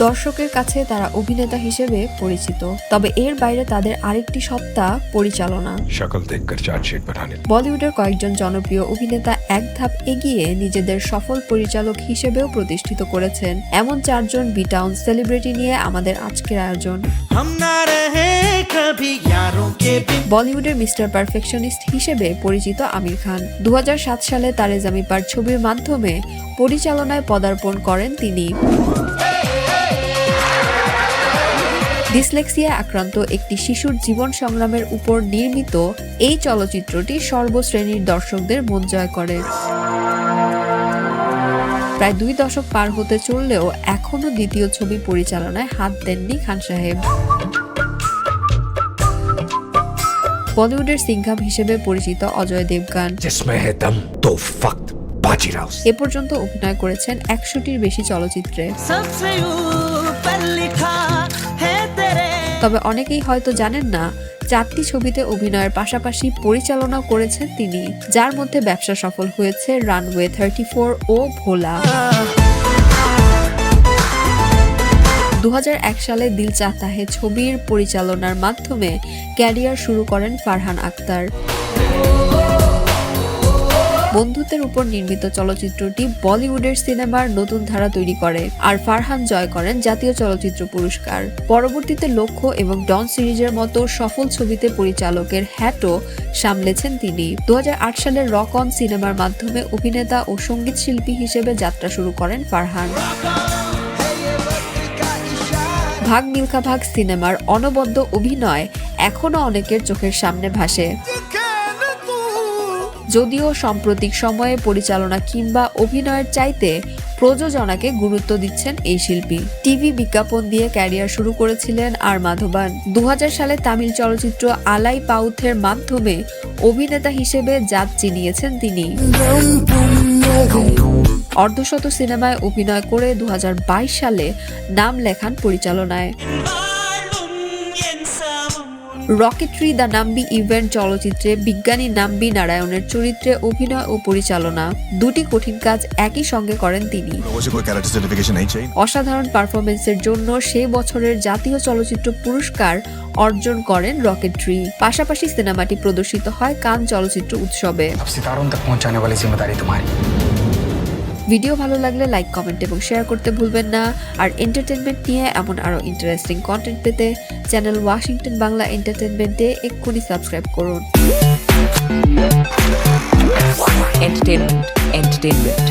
দর্শকের কাছে তারা অভিনেতা হিসেবে পরিচিত, তবে এর বাইরে তাদের আরেকটি সত্তা পরিচালনা। বলিউডের কয়েকজন জনপ্রিয় অভিনেতা এক ধাপ এগিয়ে নিজেদের সফল পরিচালক হিসেবেও প্রতিষ্ঠিত করেছেন। এমন 4 জন বিটাউন সেলিব্রিটি নিয়ে আমাদের আজকের আয়োজন। বলিউডের মিস্টার পারফেকশনিস্ট হিসেবে পরিচিত আমির খান 2007 সালে তারে জামি পার ছবির মাধ্যমে পরিচালনায় পদার্পণ করেন তিনি। ডিসলেক্সিয়া আক্রান্ত একটি শিশুর জীবন সংগ্রামের উপর নির্মিত এই চলচ্চিত্রটি সর্বশ্রেণীর দর্শকদের মন জয় করে। প্রায় 2 দশক পার হতে চললেও এখনো দ্বিতীয় ছবি পরিচালনায় হাত দেননি খান সাহেব। বলিউডের সিংঘাম হিসেবে পরিচিত অজয় দেবগান এ পর্যন্ত অভিনয় করেছেন 100টির বেশি চলচ্চিত্রে। তবে অনেকেই হয়তো জানেন না, 4টি ছবিতে অভিনয়ের পাশাপাশি পরিচালনা করেছেন তিনি, যার মধ্যে ব্যবসা সফল হয়েছে রানওয়ে 34 ও ভোলা। 2001 সালে দিল চাহতা হে ছবির পরিচালনার মাধ্যমে ক্যারিয়ার শুরু করেন ফারহান আখতার। বন্ধুত্বের উপর নির্মিত চলচ্চিত্রটি বলিউডের সিনেমার নতুন ধারা তৈরি করে, আর ফারহান জয় করেন জাতীয় চলচ্চিত্র পুরস্কার। পরবর্তীতে লক্ষ্য এবং ডন সিরিজের মতো সফল ছবিতে পরিচালকের হ্যাটও সামলেছেন তিনি। 2008 সালের রক অন সিনেমার মাধ্যমে অভিনেতা ও সঙ্গীত শিল্পী হিসেবে যাত্রা শুরু করেন ফারহান। ভাগ মিল্খা ভাগ সিনেমার অনবদ্য অভিনয় এখনো অনেকের চোখের সামনে ভাসে। যদিও সাম্প্রতিক সময়ে পরিচালনা কিংবা অভিনয়ের চাইতে প্রযোজনাকে গুরুত্ব দিচ্ছেন এই শিল্পী। টিভি বিজ্ঞাপন দিয়ে ক্যারিয়ার শুরু করেছিলেন আর মাধবান। 2000 সালে তামিল চলচ্চিত্র আলাই পাউথের মাধ্যমে অভিনেতা হিসেবে জাত চিনিয়েছেন তিনি। অর্ধশত সিনেমায় অভিনয় করে 2022 সালে নাম লেখান পরিচালনায়। রকেট্রি দ্য নাম্বি ইভেন্ট চলচ্চিত্রে বিজ্ঞানী নাম্বি নারায়ণের চরিত্রে অভিনয় ও পরিচালনা, 2টি কঠিন কাজ একই সঙ্গে করেন তিনি। অসাধারণ পারফরমেন্সের জন্য সেই বছরের জাতীয় চলচ্চিত্র পুরস্কার অর্জন করেন রকেট্রি। পাশাপাশি সিনেমাটি প্রদর্শিত হয় কান চলচ্চিত্র উৎসবে। ভিডিও ভালো লাগলে লাইক, কমেন্ট এবং শেয়ার করতে ভুলবেন না। আর এন্টারটেনমেন্ট নিয়ে এমন আরো ইন্টারেস্টিং কন্টেন্ট পেতে চ্যানেল ওয়াশিংটন বাংলা এন্টারটেনমেন্টে এক্ষুনি সাবস্ক্রাইব করুন। এন্টারটেনমেন্ট।